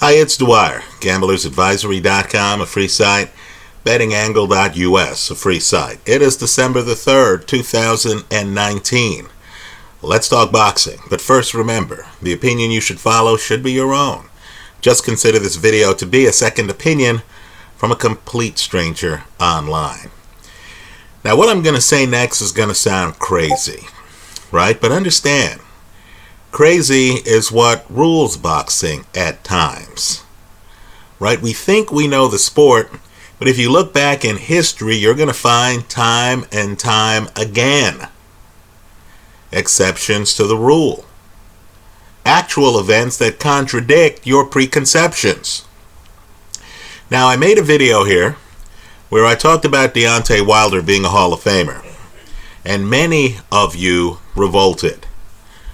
Hi, it's Dwyer, gamblersadvisory.com, a free site, bettingangle.us, a free site. It is December the 3rd, 2019. Let's talk boxing. But first, remember, the opinion you should follow should be your own. Just consider this video to be a second opinion from a complete stranger online. Now, what I'm going to say next is going to sound crazy, right? But understand, crazy is what rules boxing at times, right? We think we know the sport, but if you look back in history, you're going to find time and time again exceptions to the rule. Actual events that contradict your preconceptions. Now, I made a video here where I talked about Deontay Wilder being a Hall of Famer, and many of you revolted,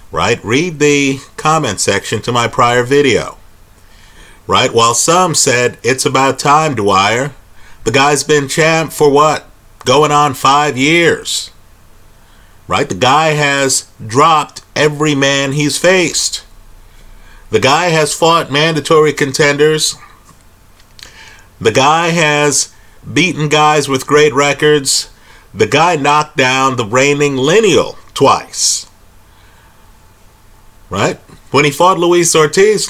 right? Read the comment section to my prior video, right? While some said, it's about time, Dwyer. The guy's been champ for what? Going on 5 years, right? The guy has dropped every man he's faced. The guy has fought mandatory contenders. The guy has beaten guys with great records. The guy knocked down the reigning lineal twice, right? When he fought Luis Ortiz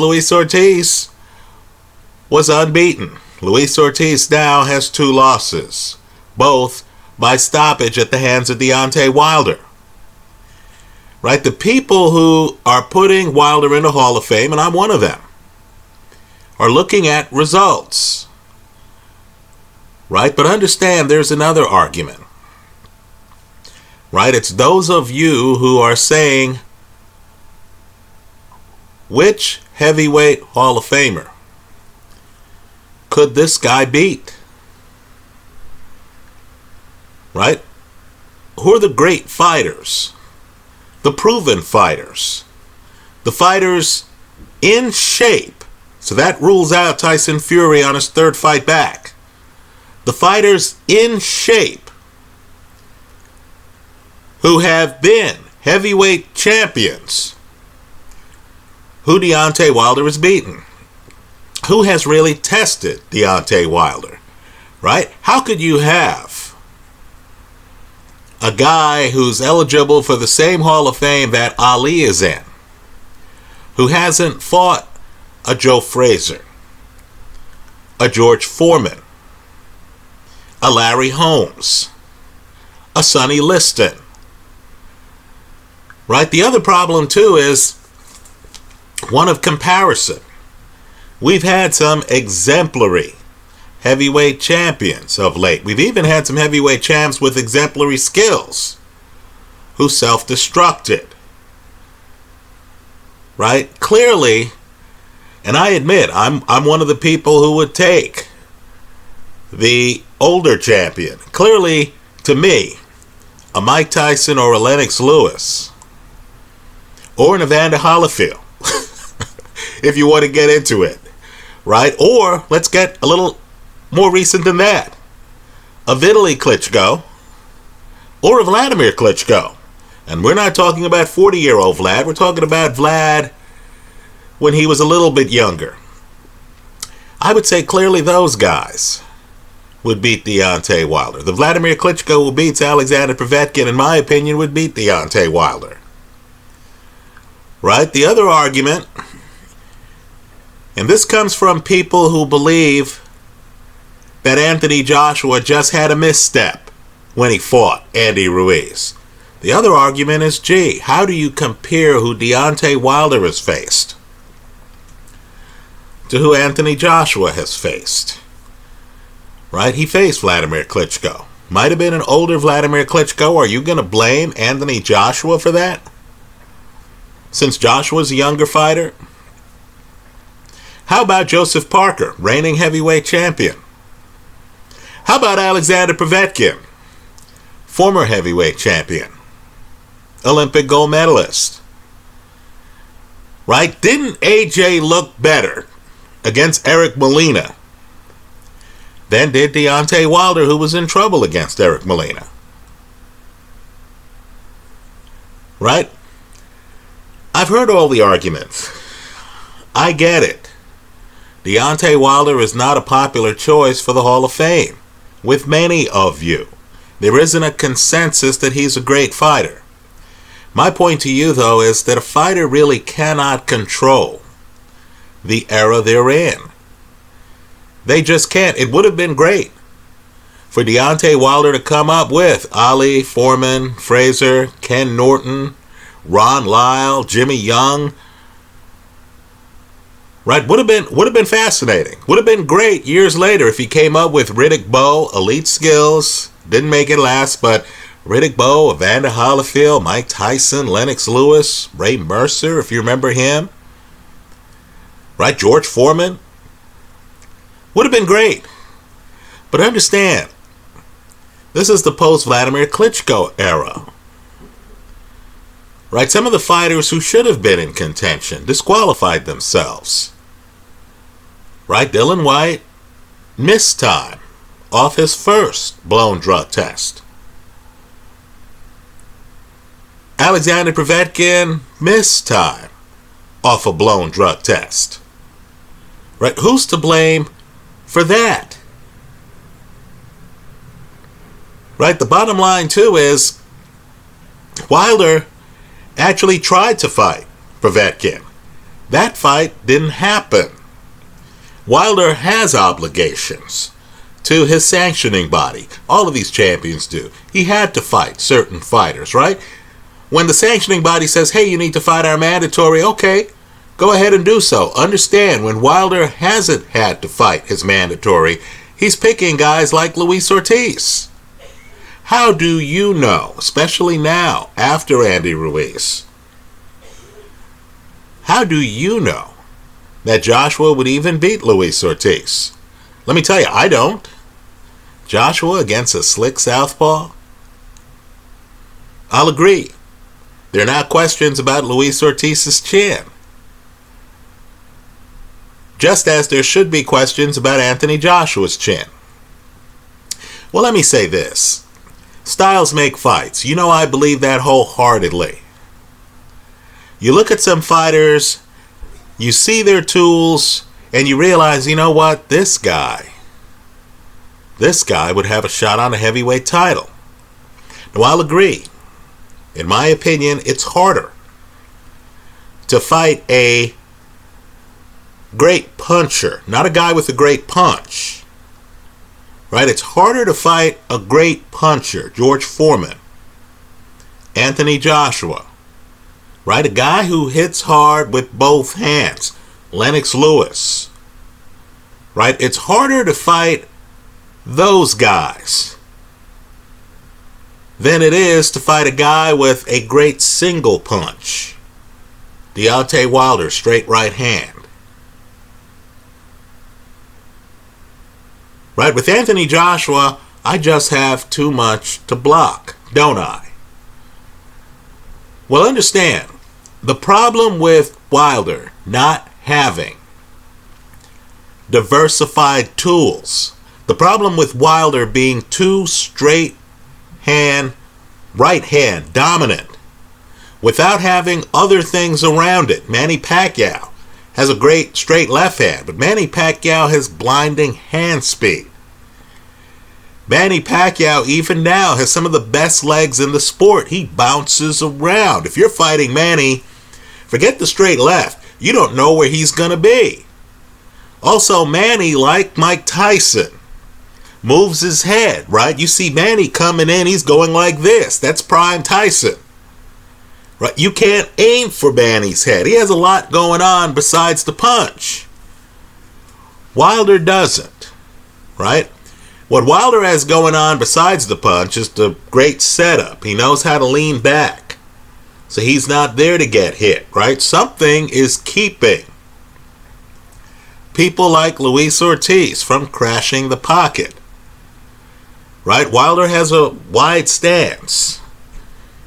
was unbeaten. Luis Ortiz now has 2 losses, both by stoppage at the hands of Deontay Wilder. Right? The people who are putting Wilder in the Hall of Fame, and I'm one of them, are looking at results. Right? But understand there's another argument. Right? It's those of you who are saying, which heavyweight Hall of Famer could this guy beat? Right? Who are the great fighters? The proven fighters. The fighters in shape. So that rules out Tyson Fury on his 3rd fight back. The fighters in shape who have been heavyweight champions, who Deontay Wilder has beaten. Who has really tested Deontay Wilder, right? How could you have a guy who's eligible for the same Hall of Fame that Ali is in, who hasn't fought a Joe Frazier, a George Foreman, a Larry Holmes, a Sonny Liston, right? The other problem too is one of comparison. We've had some exemplary heavyweight champions of late. We've even had some heavyweight champs with exemplary skills who self-destructed, right? Clearly, and I admit, I'm one of the people who would take the older champion. Clearly, to me, a Mike Tyson or a Lennox Lewis or an Evander Holyfield, if you want to get into it, right? Or let's get a little more recent than that, a Vitaly Klitschko or a Vladimir Klitschko. And we're not talking about 40-year-old Vlad. We're talking about Vlad when he was a little bit younger. I would say clearly those guys would beat Deontay Wilder. The Vladimir Klitschko who beats Alexander Povetkin, in my opinion, would beat Deontay Wilder. Right? The other argument, and this comes from people who believe that Anthony Joshua just had a misstep when he fought Andy Ruiz. The other argument is, gee, how do you compare who Deontay Wilder has faced to who Anthony Joshua has faced? Right? He faced Vladimir Klitschko. Might have been an older Vladimir Klitschko. Are you going to blame Anthony Joshua for that? Since Joshua's a younger fighter? How about Joseph Parker, reigning heavyweight champion? How about Alexander Povetkin, former heavyweight champion, Olympic gold medalist? Right? Didn't AJ look better against Eric Molina than did Deontay Wilder, who was in trouble against Eric Molina? Right? I've heard all the arguments. I get it. Deontay Wilder is not a popular choice for the Hall of Fame with many of you. There isn't a consensus that he's a great fighter. My point to you, though, is that a fighter really cannot control the era they're in. They just can't. It would have been great for Deontay Wilder to come up with Ali, Foreman, Frazier, Ken Norton, Ron Lyle, Jimmy Young. Right? Would have been fascinating. Would have been great years later if he came up with Riddick Bowe, elite skills, didn't make it last, but Riddick Bowe, Evander Holyfield, Mike Tyson, Lennox Lewis, Ray Mercer, if you remember him. Right? George Foreman. Would have been great. But understand, this is the post-Vladimir Klitschko era. Right? Some of the fighters who should have been in contention disqualified themselves. Right? Dylan White missed time off his first blown drug test. Alexander Povetkin missed time off a blown drug test. Right? Who's to blame for that? Right? The bottom line, too, is Wilder actually tried to fight Povetkin. That fight didn't happen. Wilder has obligations to his sanctioning body. All of these champions do. He had to fight certain fighters, right? When the sanctioning body says, hey, you need to fight our mandatory, okay, go ahead and do so. Understand, when Wilder hasn't had to fight his mandatory, he's picking guys like Luis Ortiz. How do you know, especially now, after Andy Ruiz, how do you know that Joshua would even beat Luis Ortiz? Let me tell you, I don't. Joshua against a slick southpaw? I'll agree. There are now questions about Luis Ortiz's chin. Just as there should be questions about Anthony Joshua's chin. Well, let me say this. Styles make fights. You know, I believe that wholeheartedly. You look at some fighters, you see their tools, and you realize, you know what, this guy would have a shot on a heavyweight title. Now, I'll agree. In my opinion, it's harder to fight a great puncher, not a guy with a great punch. Right? It's harder to fight a great puncher, George Foreman, Anthony Joshua. Right? A guy who hits hard with both hands, Lennox Lewis. Right? It's harder to fight those guys than it is to fight a guy with a great single punch. Deontay Wilder, straight right hand. Right, with Anthony Joshua, I just have too much to block, don't I? Well, understand, the problem with Wilder not having diversified tools, the problem with Wilder being too straight hand, right hand dominant, without having other things around it. Manny Pacquiao has a great straight left hand, but Manny Pacquiao has blinding hand speed. Manny Pacquiao, even now, has some of the best legs in the sport. He bounces around. If you're fighting Manny, forget the straight left. You don't know where he's going to be. Also, Manny, like Mike Tyson, moves his head, right? You see Manny coming in, he's going like this. That's prime Tyson. Right? You can't aim for Manny's head. He has a lot going on besides the punch. Wilder doesn't. Right? What Wilder has going on besides the punch is the great setup. He knows how to lean back. So he's not there to get hit. Right? Something is keeping people like Luis Ortiz from crashing the pocket. Right? Wilder has a wide stance.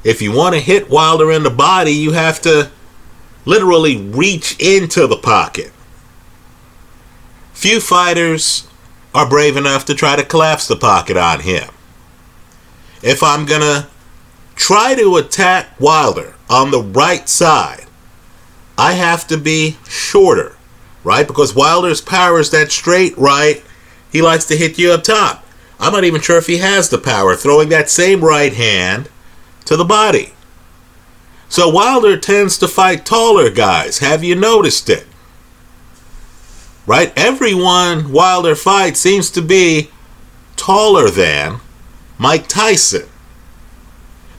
If you want to hit Wilder in the body, you have to literally reach into the pocket. Few fighters are brave enough to try to collapse the pocket on him. If I'm going to try to attack Wilder on the right side, I have to be shorter. right? Because Wilder's power is that straight right. He likes to hit you up top. I'm not even sure if he has the power, throwing that same right hand to the body. So Wilder tends to fight taller guys. Have you noticed it? Right? Everyone Wilder fights seems to be taller than Mike Tyson.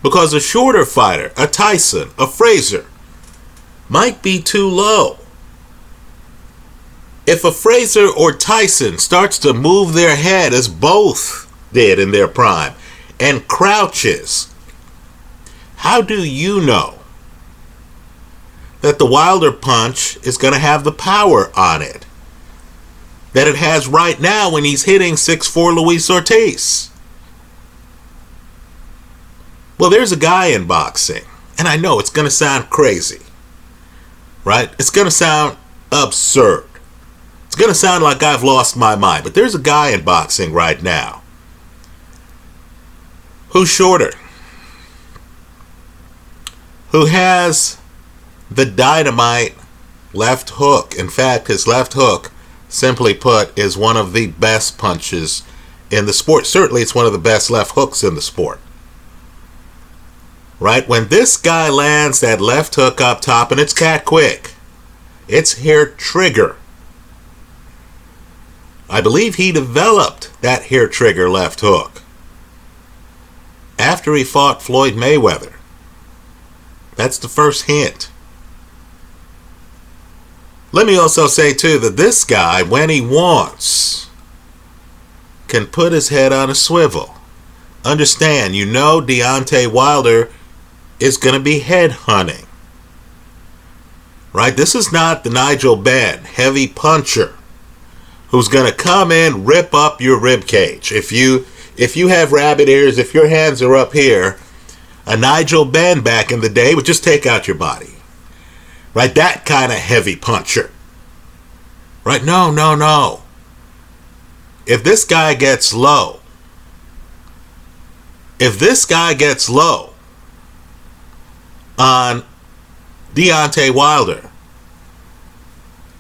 Because a shorter fighter, a Tyson, a Frazier, might be too low. If a Frazier or Tyson starts to move their head, as both did in their prime, and crouches, how do you know that the Wilder punch is going to have the power on it that it has right now when he's hitting 6'4" Luis Ortiz? Well, there's a guy in boxing, and I know it's going to sound crazy, right? It's going to sound absurd. It's going to sound like I've lost my mind, but there's a guy in boxing right now who's shorter, who has the dynamite left hook. In fact, his left hook, simply put, is one of the best punches in the sport. Certainly, it's one of the best left hooks in the sport. Right? When this guy lands that left hook up top, and it's cat quick, it's hair trigger. I believe he developed that hair trigger left hook after he fought Floyd Mayweather. That's the first hint. Let me also say, too, that this guy, when he wants, can put his head on a swivel. Understand, you know Deontay Wilder is going to be head hunting. Right? This is not the Nigel Benn heavy puncher who's going to come in, rip up your rib cage. If you have rabbit ears, if your hands are up here, a Nigel Benn back in the day would just take out your body. Right? That kind of heavy puncher. Right? No. If this guy gets low, on Deontay Wilder,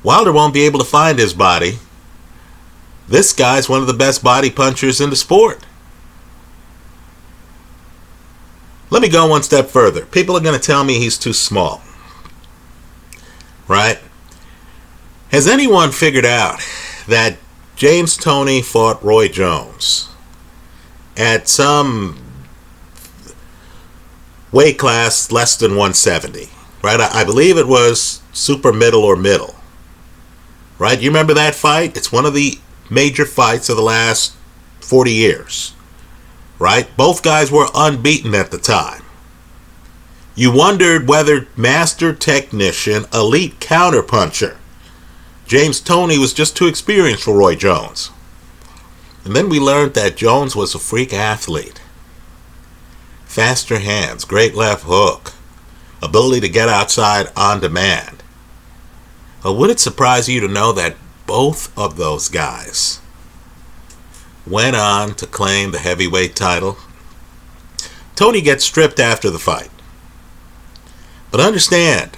Wilder won't be able to find his body. This guy's one of the best body punchers in the sport. Let me go one step further. People are going to tell me he's too small. Right? Has anyone figured out that James Toney fought Roy Jones at some weight class less than 170? Right? I believe it was super middle or middle. Right? You remember that fight? It's one of the major fights of the last 40 years. Right? Both guys were unbeaten at the time. You wondered whether master technician, elite counterpuncher, James Toney was just too experienced for Roy Jones. And then we learned that Jones was a freak athlete. Faster hands, great left hook, ability to get outside on demand. Well, would it surprise you to know that both of those guys went on to claim the heavyweight title? Toney gets stripped after the fight. But understand,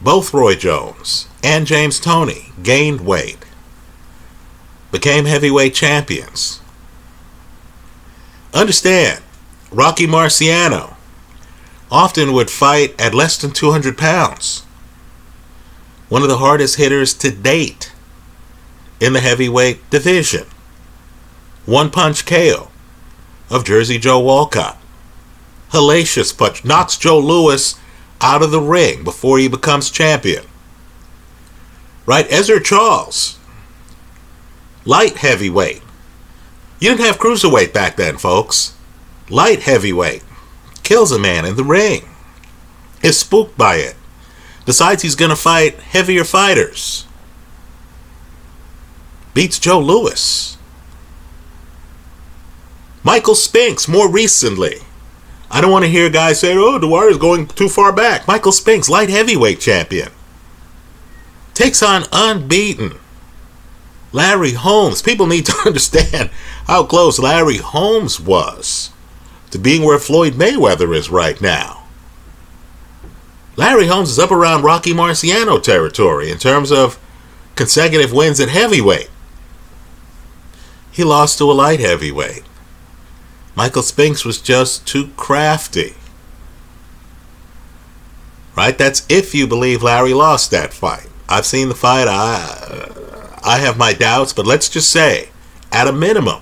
both Roy Jones and James Toney gained weight, became heavyweight champions. Understand, Rocky Marciano often would fight at less than 200 pounds. One of the hardest hitters to date in the heavyweight division. One punch KO of Jersey Joe Walcott. Hellacious punch. Knocks Joe Louis out of the ring before he becomes champion. Right? Ezra Charles. Light heavyweight. You didn't have cruiserweight back then, folks. Light heavyweight. Kills a man in the ring. Is spooked by it. Decides he's going to fight heavier fighters. Beats Joe Louis. Michael Spinks, more recently. I don't want to hear guys say, oh, Dwyer's going too far back. Michael Spinks, light heavyweight champion. Takes on unbeaten Larry Holmes. People need to understand how close Larry Holmes was to being where Floyd Mayweather is right now. Larry Holmes is up around Rocky Marciano territory in terms of consecutive wins at heavyweight. He lost to a light heavyweight. Michael Spinks was just too crafty. Right? That's if you believe Larry lost that fight. I've seen the fight. I have my doubts, but let's just say, at a minimum,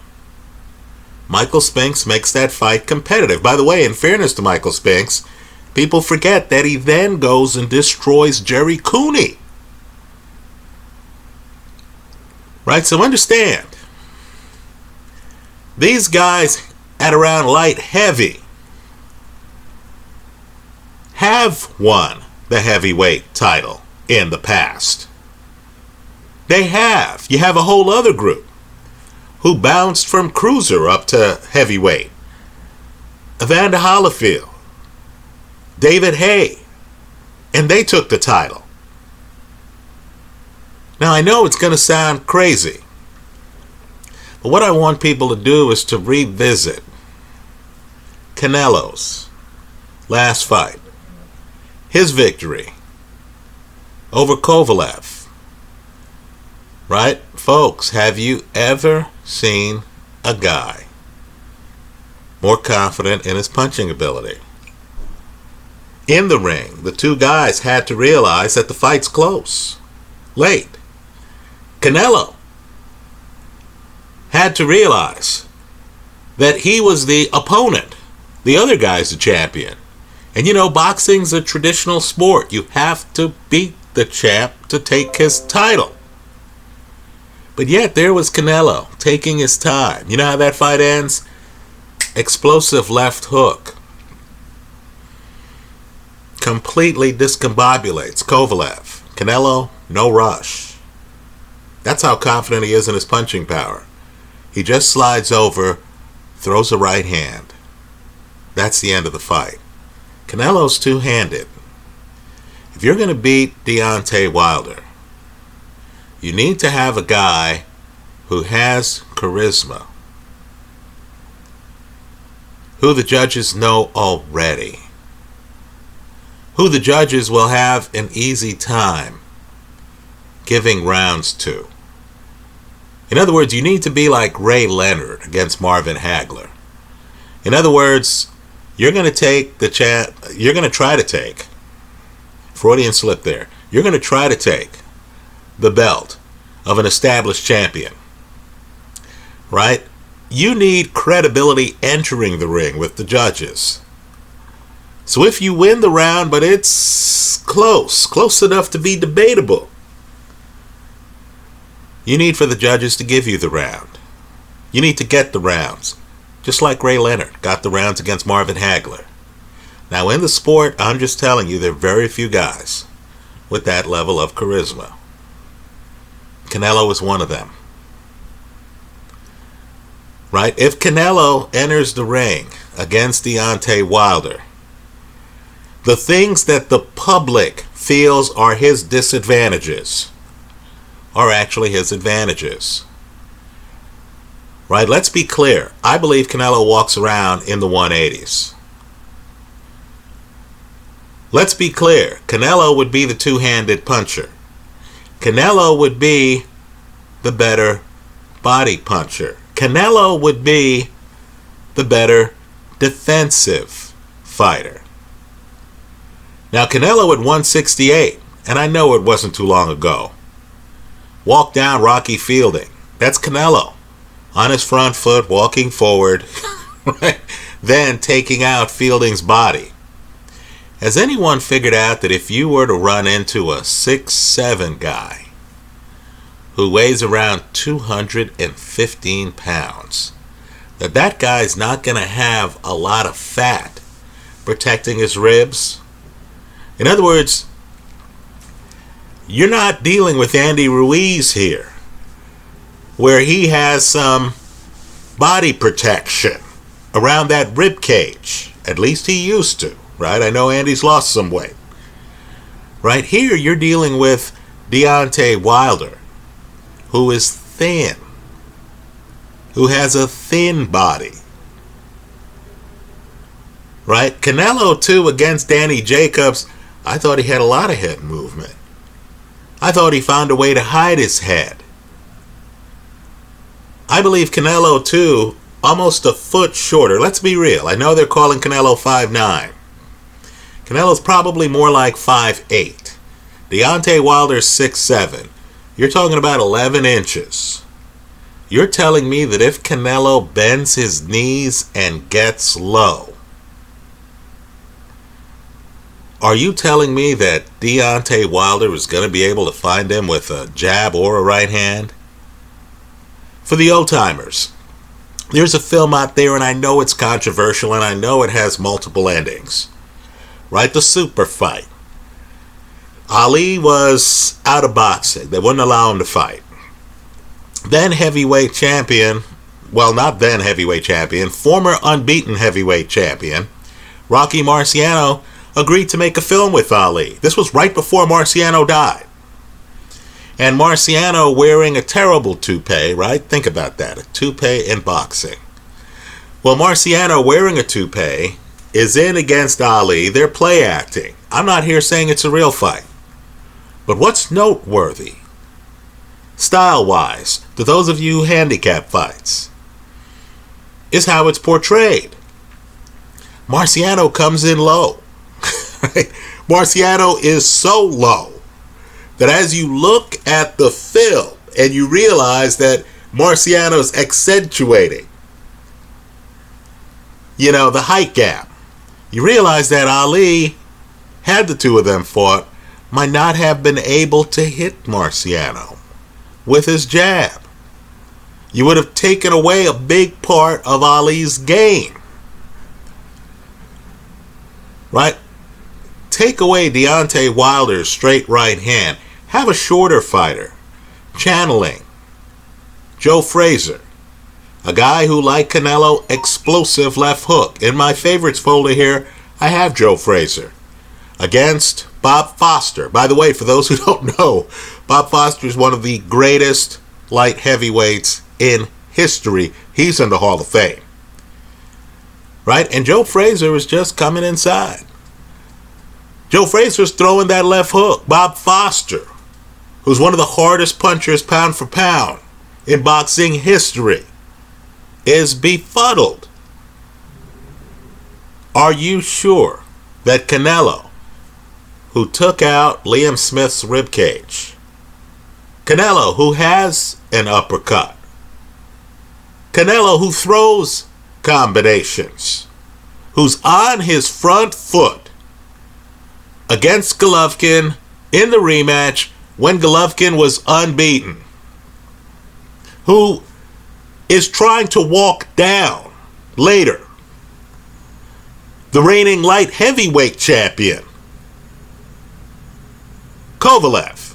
Michael Spinks makes that fight competitive. By the way, in fairness to Michael Spinks, people forget that he then goes and destroys Jerry Cooney. Right? So understand, these guys at around light heavy have won the heavyweight title in the past. They have. You have a whole other group who bounced from cruiser up to heavyweight. Evander Holyfield, David Haye, and they took the title. Now I know it's going to sound crazy, but what I want people to do is to revisit Canelo's last fight. His victory over Kovalev. Right? Folks, have you ever seen a guy more confident in his punching ability? In the ring, the two guys had to realize that the fight's close. Late. Canelo had to realize that he was the opponent. The other guy's the champion. And you know, boxing's a traditional sport. You have to beat the champ to take his title. But yet there was Canelo taking his time. You know how that fight ends? Explosive left hook. Completely discombobulates Kovalev. Canelo, no rush. That's how confident he is in his punching power. He just slides over, throws a right hand. That's the end of the fight. Canelo's two-handed. If you're going to beat Deontay Wilder, you need to have a guy who has charisma, who the judges know already, who the judges will have an easy time giving rounds to. In other words, you need to be like Ray Leonard against Marvin Hagler. In other words, you're going to try to take, Freudian slip there, you're going to try to take the belt of an established champion. Right? You need credibility entering the ring with the judges. So if you win the round, but it's close enough to be debatable, you need for the judges to give you the round. You need to get the rounds. Just like Ray Leonard got the rounds against Marvin Hagler. Now in the sport, I'm just telling you, there are very few guys with that level of charisma. Canelo is one of them. Right? If Canelo enters the ring against Deontay Wilder, the things that the public feels are his disadvantages are actually his advantages. Right? Let's be clear. I believe Canelo walks around in the 180s. Let's be clear. Canelo would be the two-handed puncher. Canelo would be the better body puncher. Canelo would be the better defensive fighter. Now Canelo at 168, and I know it wasn't too long ago, walked down Rocky Fielding. That's Canelo. On his front foot, walking forward, right? Then taking out Fielding's body. Has anyone figured out that if you were to run into a 6'7" guy who weighs around 215 pounds, that guy's not going to have a lot of fat protecting his ribs? In other words, you're not dealing with Andy Ruiz here, where he has some body protection around that rib cage. At least he used to, right? I know Andy's lost some weight. Right here, you're dealing with Deontay Wilder, who is thin, who has a thin body. Right? Canelo, too, against Danny Jacobs, I thought he had a lot of head movement. I thought he found a way to hide his head. I believe Canelo, too, almost a foot shorter. Let's be real. I know they're calling Canelo 5'9". Canelo's probably more like 5'8". Deontay Wilder's 6'7". You're talking about 11 inches. You're telling me that if Canelo bends his knees and gets low, are you telling me that Deontay Wilder is going to be able to find him with a jab or a right hand? For the old-timers, there's a film out there, and I know it's controversial, and I know it has multiple endings. Right? The super fight. Ali was out of boxing. They wouldn't allow him to fight. Then heavyweight champion, well, not then heavyweight champion, former unbeaten heavyweight champion, Rocky Marciano, agreed to make a film with Ali. This was right before Marciano died. And Marciano wearing a terrible toupee, right? Think about that, a toupee in boxing. Well, Marciano wearing a toupee is in against Ali. They're play acting. I'm not here saying it's a real fight. But what's noteworthy, style-wise, to those of you who handicap fights, is how it's portrayed. Marciano comes in low. Marciano is so low that as you look at the film and you realize that Marciano's accentuating, the height gap, you realize that Ali, had the two of them fought, might not have been able to hit Marciano with his jab. You would have taken away a big part of Ali's game. Right? Take away Deontay Wilder's straight right hand. Have a shorter fighter. Channeling Joe Frazier. A guy who, like Canelo, explosive left hook. In my favorites folder here, I have Joe Frazier against Bob Foster. By the way, for those who don't know, Bob Foster is one of the greatest light heavyweights in history. He's in the Hall of Fame. Right? And Joe Frazier is just coming inside. Joe Frazier's throwing that left hook. Bob Foster, who's one of the hardest punchers pound for pound in boxing history, is befuddled. Are you sure that Canelo, who took out Liam Smith's ribcage, Canelo, who has an uppercut, Canelo, who throws combinations, who's on his front foot against Golovkin in the rematch when Golovkin was unbeaten, who is trying to walk down later the reigning light heavyweight champion, Kovalev?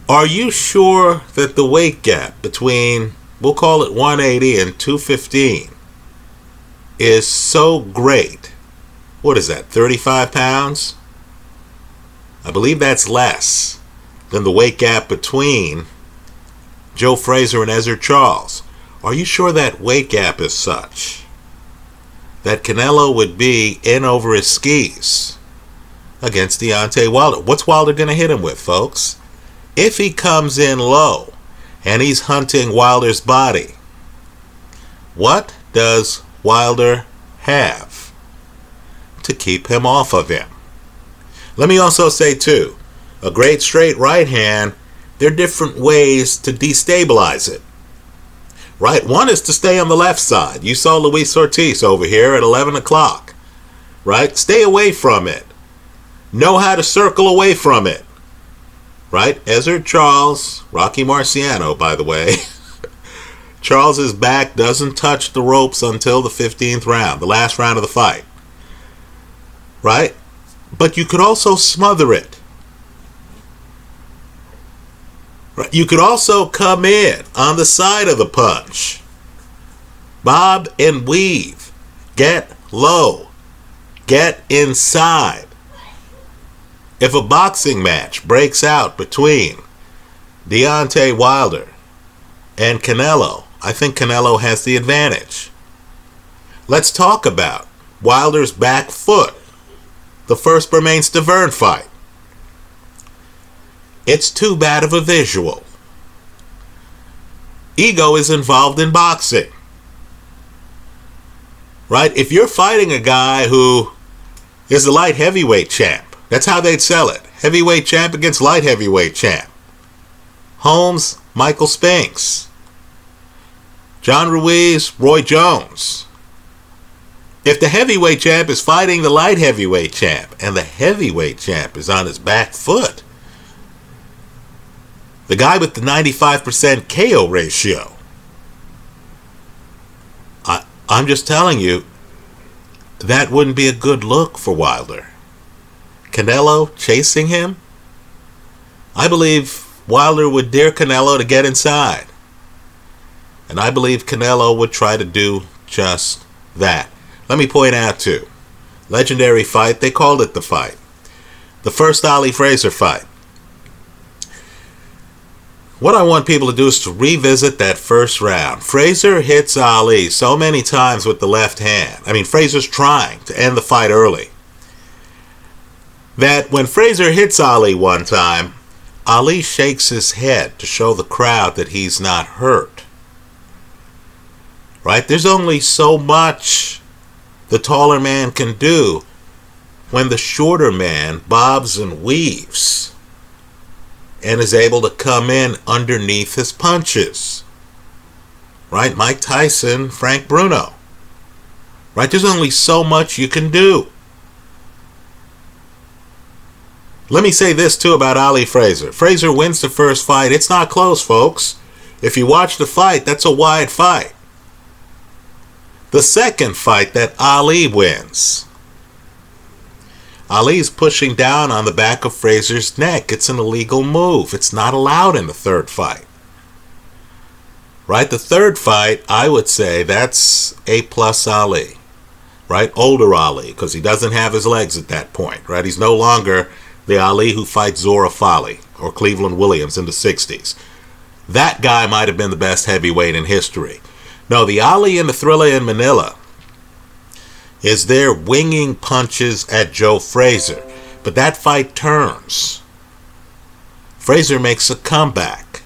Are you sure that the weight gap between, we'll call it 180 and 215, is so great? What is that, 35 pounds? I believe that's less than the weight gap between Joe Frazier and Ezra Charles. Are you sure that weight gap is such that Canelo would be in over his skis against Deontay Wilder? What's Wilder going to hit him with, folks? If he comes in low and he's hunting Wilder's body, what does Wilder have to keep him off of him? Let me also say, too, a great straight right hand, there are different ways to destabilize it. Right? One is to stay on the left side. You saw Luis Ortiz over here at 11 o'clock. Right? Stay away from it. Know how to circle away from it. Right? Ezra Charles, Rocky Marciano, by the way. Charles's back doesn't touch the ropes until the 15th round, the last round of the fight. Right? But you could also smother it. Right? You could also come in on the side of the punch. Bob and weave. Get low. Get inside. If a boxing match breaks out between Deontay Wilder and Canelo, I think Canelo has the advantage. Let's talk about Wilder's back foot. The first Bermane Stavern fight. It's too bad of a visual. Ego is involved in boxing. Right? If you're fighting a guy who is the light heavyweight champ, that's how they'd sell it. Heavyweight champ against light heavyweight champ. Holmes, Michael Spinks. John Ruiz, Roy Jones. If the heavyweight champ is fighting the light heavyweight champ and the heavyweight champ is on his back foot, the guy with the 95% KO ratio, I'm just telling you, that wouldn't be a good look for Wilder. Canelo chasing him? I believe Wilder would dare Canelo to get inside. And I believe Canelo would try to do just that. Let me point out too, legendary fight, they called it the fight. The first Ali Frazier fight. What I want people to do is to revisit that first round. Frazier hits Ali so many times with the left hand. I mean, Frazier's trying to end the fight early. That when Frazier hits Ali one time, Ali shakes his head to show the crowd that he's not hurt. Right? There's only so much the taller man can do when the shorter man bobs and weaves and is able to come in underneath his punches. Right? Mike Tyson, Frank Bruno. Right? There's only so much you can do. Let me say this too about Ali Frazier. Frazier wins the first fight. It's not close, folks. If you watch the fight, that's a wide fight. The second fight that Ali wins, Ali's pushing down on the back of Frazier's neck. It's an illegal move. It's not allowed in the third fight. Right? The third fight, I would say that's A+ Ali. Right? Older Ali, because he doesn't have his legs at that point. Right? He's no longer the Ali who fights Zora Fali or Cleveland Williams in the 60s. That guy might have been the best heavyweight in history. No, the Ali in the Thriller in Manila is there winging punches at Joe Frazier. But that fight turns. Frazier makes a comeback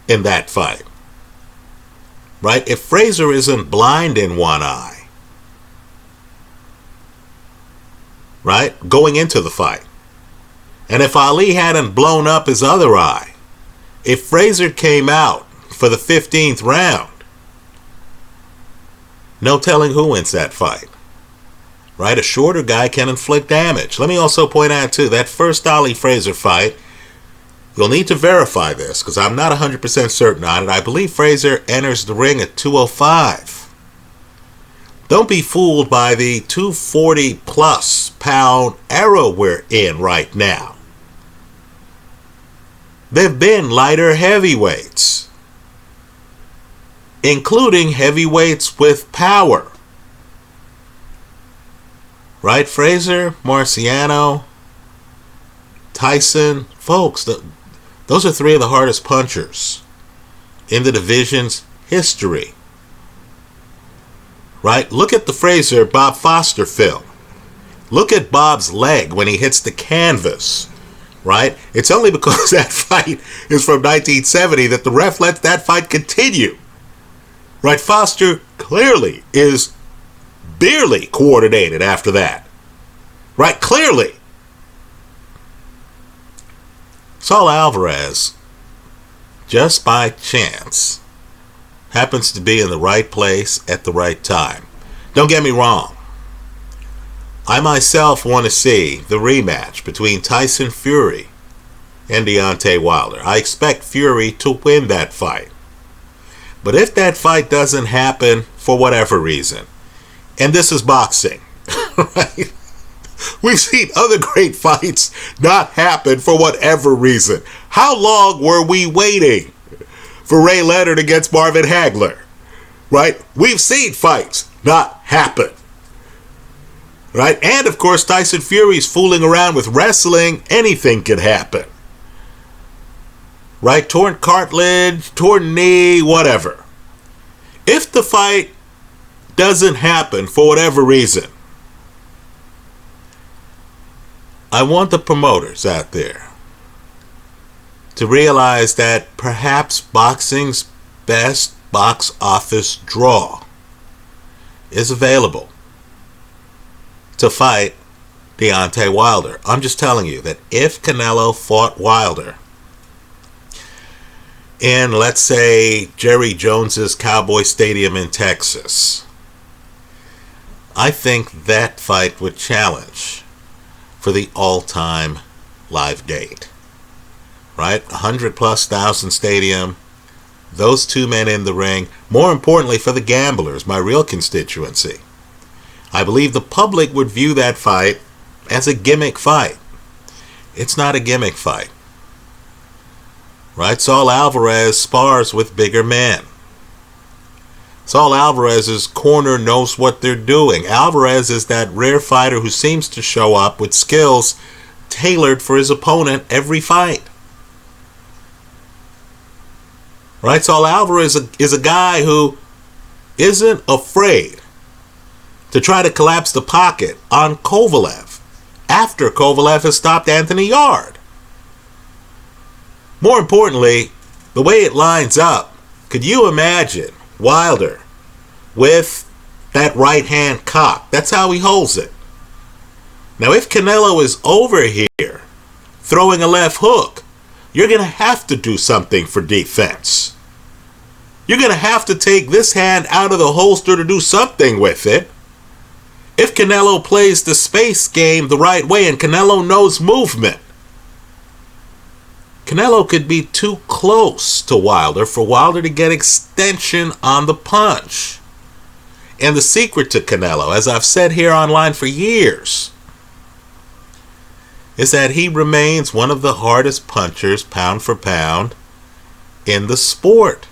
in that fight. Right? If Frazier isn't blind in one eye, right, going into the fight, and if Ali hadn't blown up his other eye, if Frazier came out for the 15th round, no telling who wins that fight. Right? A shorter guy can inflict damage. Let me also point out too, that first Ali Frazier fight, you'll need to verify this because I'm not 100% certain on it. I believe Frazier enters the ring at 205. Don't be fooled by the 240 plus pound era we're in right now. There've been lighter heavyweights, including heavyweights with power. Right? Frazier, Marciano, Tyson, folks, those are three of the hardest punchers in the division's history. Right? Look at the Frazier Bob Foster film. Look at Bob's leg when he hits the canvas. Right? It's only because that fight is from 1970 that the ref lets that fight continue. Right? Foster clearly is barely coordinated after that. Right? Clearly. Saul Alvarez, just by chance, happens to be in the right place at the right time. Don't get me wrong. I myself want to see the rematch between Tyson Fury and Deontay Wilder. I expect Fury to win that fight. But if that fight doesn't happen for whatever reason, and this is boxing, right? We've seen other great fights not happen for whatever reason. How long were we waiting for Ray Leonard against Marvin Hagler? Right? We've seen fights not happen. Right? And of course, Tyson Fury's fooling around with wrestling. Anything could happen. Right? Torn cartilage, torn knee, whatever. If the fight doesn't happen for whatever reason, I want the promoters out there to realize that perhaps boxing's best box office draw is available to fight Deontay Wilder. I'm just telling you that if Canelo fought Wilder in, let's say, Jerry Jones's Cowboy Stadium in Texas, I think that fight would challenge for the all-time live date. Right? 100,000+ stadium, those two men in the ring. More importantly, for the gamblers, my real constituency, I believe the public would view that fight as a gimmick fight. It's not a gimmick fight. Right? Saul Alvarez spars with bigger men. Saul Alvarez's corner knows what they're doing. Alvarez is that rare fighter who seems to show up with skills tailored for his opponent every fight. Right? Saul Alvarez is a guy who isn't afraid to try to collapse the pocket on Kovalev after Kovalev has stopped Anthony Yarde. More importantly, the way it lines up, could you imagine Wilder with that right hand cocked? That's how he holds it. Now, if Canelo is over here throwing a left hook, you're going to have to do something for defense. You're going to have to take this hand out of the holster to do something with it. If Canelo plays the space game the right way, and Canelo knows movement, Canelo could be too close to Wilder for Wilder to get extension on the punch. And the secret to Canelo, as I've said here online for years, is that he remains one of the hardest punchers, pound for pound, in the sport.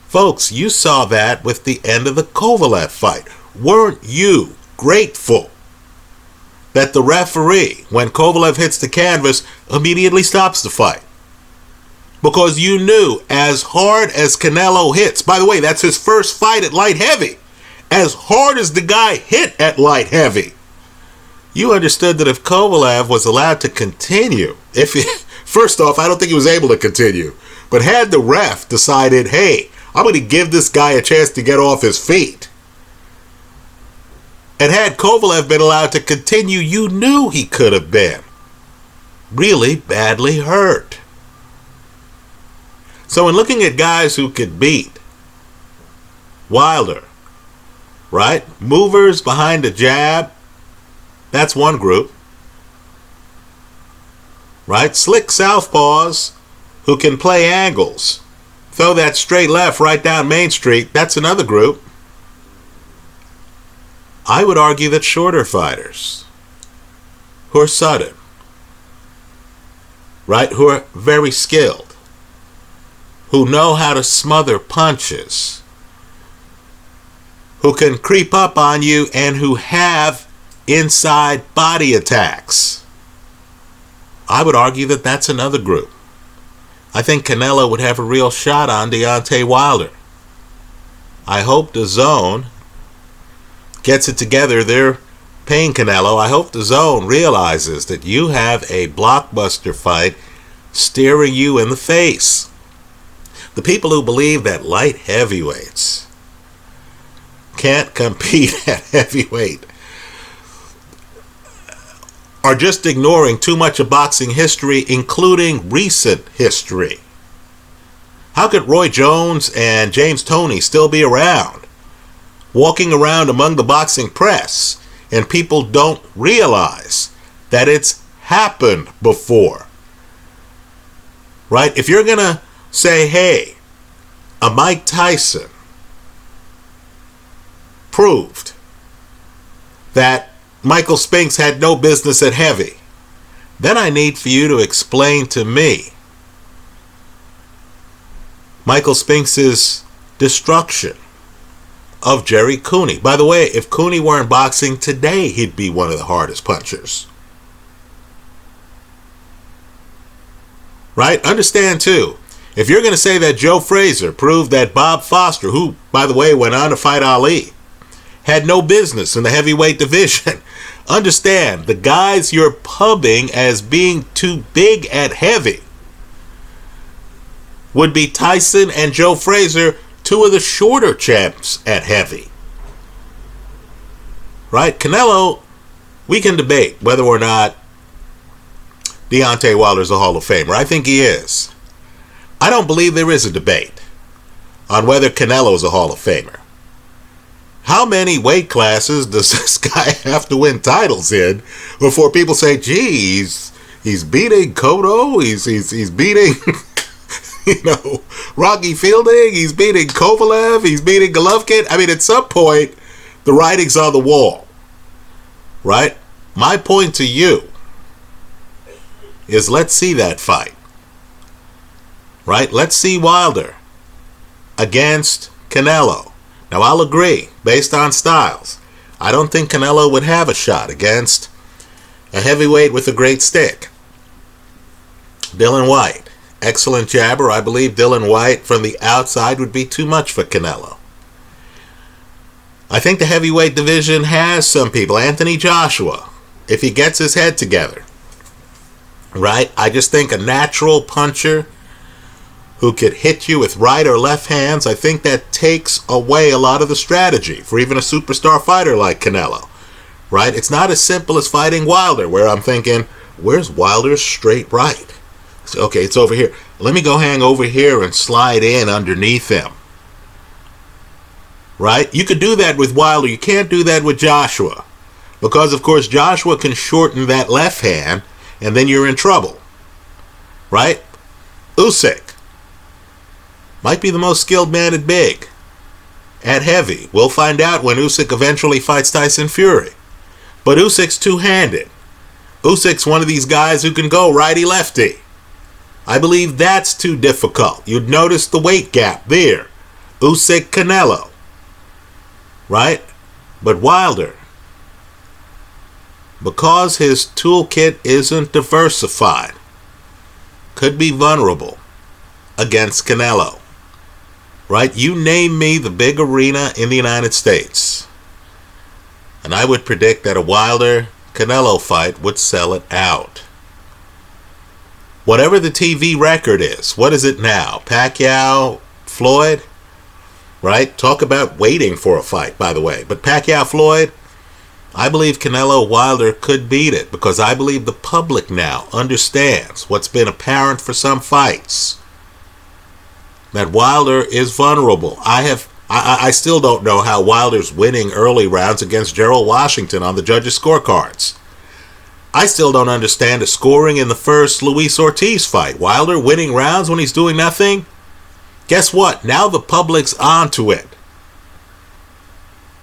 Folks, you saw that with the end of the Kovalev fight. Weren't you grateful that the referee, when Kovalev hits the canvas, immediately stops the fight? Because you knew, as hard as Canelo hits, by the way, that's his first fight at light heavy, as hard as the guy hit at light heavy, you understood that if Kovalev was allowed to continue, first off, I don't think he was able to continue, but had the ref decided, hey, I'm going to give this guy a chance to get off his feet, and had Kovalev been allowed to continue, you knew he could have been really badly hurt. So in looking at guys who could beat Wilder, right? Movers behind the jab, that's one group. Right? Slick southpaws who can play angles. Throw that straight left right down Main Street, that's another group. I would argue that shorter fighters who are sudden, right, who are very skilled, who know how to smother punches, who can creep up on you, and who have inside body attacks, I would argue that that's another group. I think Canelo would have a real shot on Deontay Wilder. I hope the Zone gets it together. They're paying Canelo. I hope the Zone realizes that you have a blockbuster fight staring you in the face. The people who believe that light heavyweights can't compete at heavyweight are just ignoring too much of boxing history, including recent history. How could Roy Jones and James Toney still be around, walking around among the boxing press, and people don't realize that it's happened before? Right? If you're going to say, hey, a Mike Tyson proved that Michael Spinks had no business at heavy, then I need for you to explain to me Michael Spinks' destruction of Jerry Cooney. By the way, if Cooney weren't boxing today, he'd be one of the hardest punchers. Right? Understand too, if you're going to say that Joe Frazier proved that Bob Foster, who, by the way, went on to fight Ali, had no business in the heavyweight division, understand the guys you're pubbing as being too big at heavy would be Tyson and Joe Frazier, two of the shorter champs at heavy. Right? Canelo, we can debate whether or not Deontay Wilder's a Hall of Famer. I think he is. I don't believe there is a debate on whether Canelo's a Hall of Famer. How many weight classes does this guy have to win titles in before people say, geez, he's beating Cotto, he's beating Rocky Fielding, he's beating Kovalev, he's beating Golovkin. I mean, at some point, the writing's on the wall. Right? My point to you is, let's see that fight. Right? Let's see Wilder against Canelo. Now, I'll agree, based on styles, I don't think Canelo would have a shot against a heavyweight with a great stick. Dylan White, excellent jabber. I believe Dylan White from the outside would be too much for Canelo. I think the heavyweight division has some people. Anthony Joshua, if he gets his head together. Right? I just think a natural puncher who could hit you with right or left hands, I think that takes away a lot of the strategy for even a superstar fighter like Canelo. Right? It's not as simple as fighting Wilder, where I'm thinking, where's Wilder's straight right? So, okay, it's over here. Let me go hang over here and slide in underneath him. Right? You could do that with Wilder. You can't do that with Joshua. Because, of course, Joshua can shorten that left hand, and then you're in trouble. Right? Usyk might be the most skilled man at big. At heavy. We'll find out when Usyk eventually fights Tyson Fury. But Usyk's two-handed. Usyk's one of these guys who can go righty-lefty. I believe that's too difficult. You'd notice the weight gap there. Usyk, Canelo. Right? But Wilder, because his toolkit isn't diversified, could be vulnerable against Canelo. Right? You name me the big arena in the United States, and I would predict that a Wilder-Canelo fight would sell it out. Whatever the TV record is, what is it now? Pacquiao, Floyd? Right? Talk about waiting for a fight, by the way. But Pacquiao, Floyd, I believe Canelo Wilder could beat it, because I believe the public now understands what's been apparent for some fights, that Wilder is vulnerable. I still don't know how Wilder's winning early rounds against Gerald Washington on the judges' scorecards. I still don't understand the scoring in the first Luis Ortiz fight. Wilder winning rounds when he's doing nothing? Guess what? Now the public's onto it.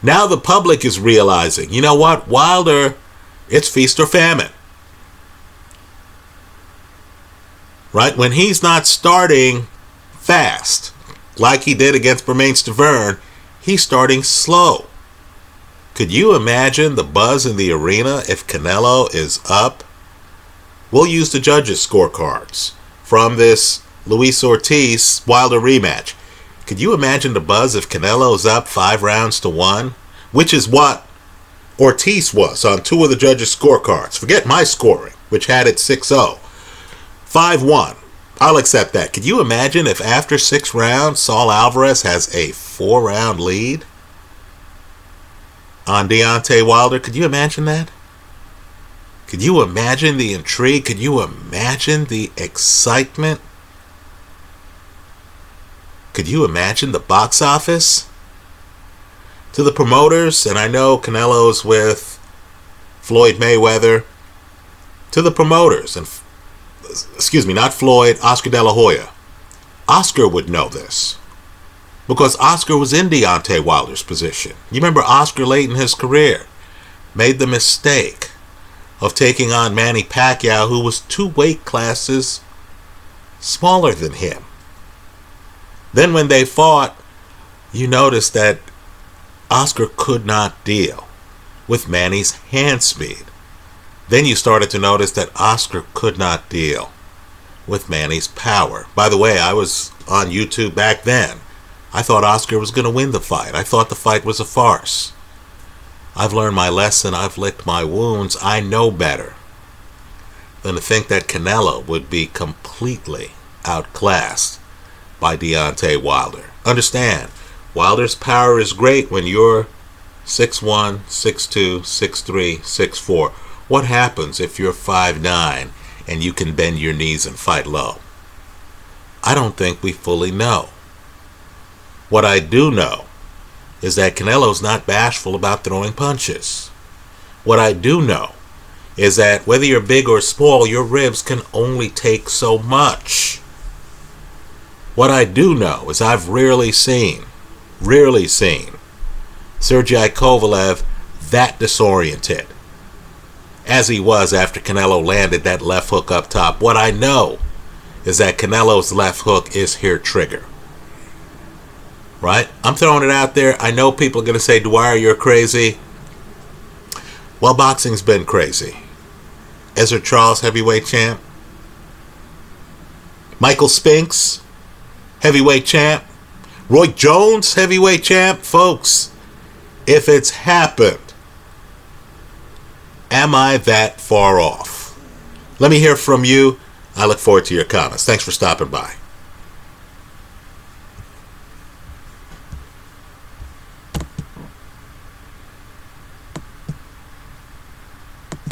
Now the public is realizing, you know what? Wilder, it's feast or famine. Right? When he's not starting fast, like he did against Bermane Stiverne, he's starting slow. Could you imagine the buzz in the arena if Canelo is up? We'll use the judges' scorecards from this Luis Ortiz Wilder rematch. Could you imagine the buzz if Canelo's up 5-1, which is what Ortiz was on two of the judges' scorecards? Forget my scoring, which had it 6-0. 5-1. I'll accept that. Could you imagine if after 6 rounds, Saul Alvarez has a 4-round lead on Deontay Wilder? Could you imagine that? Could you imagine the intrigue? Could you imagine the excitement? Could you imagine the box office? To the promoters, and I know Canelo's with Floyd Mayweather, to the promoters, and excuse me, not Floyd, Oscar De La Hoya. Oscar would know this, because Oscar was in Deontay Wilder's position. You remember Oscar late in his career made the mistake of taking on Manny Pacquiao, who was 2 weight classes smaller than him. Then when they fought, you noticed that Oscar could not deal with Manny's hand speed. Then you started to notice that Oscar could not deal with Manny's power. By the way, I was on YouTube back then. I thought Oscar was going to win the fight. I thought the fight was a farce. I've learned my lesson. I've licked my wounds. I know better than to think that Canelo would be completely outclassed by Deontay Wilder. Understand, Wilder's power is great when you're 6'1", 6'2", 6'3", 6'4". What happens if you're 5'9" and you can bend your knees and fight low? I don't think we fully know. What I do know is that Canelo's not bashful about throwing punches. What I do know is that whether you're big or small, your ribs can only take so much. What I do know is I've rarely seen Sergey Kovalev that disoriented as he was after Canelo landed that left hook up top. What I know is that Canelo's left hook is here trigger. Right? I'm throwing it out there. I know people are going to say, Dwyer, you're crazy. Well, boxing's been crazy. Ezra Charles, heavyweight champ. Michael Spinks, heavyweight champ. Roy Jones, heavyweight champ. Folks, if it's happened, am I that far off? Let me hear from you. I look forward to your comments. Thanks for stopping by.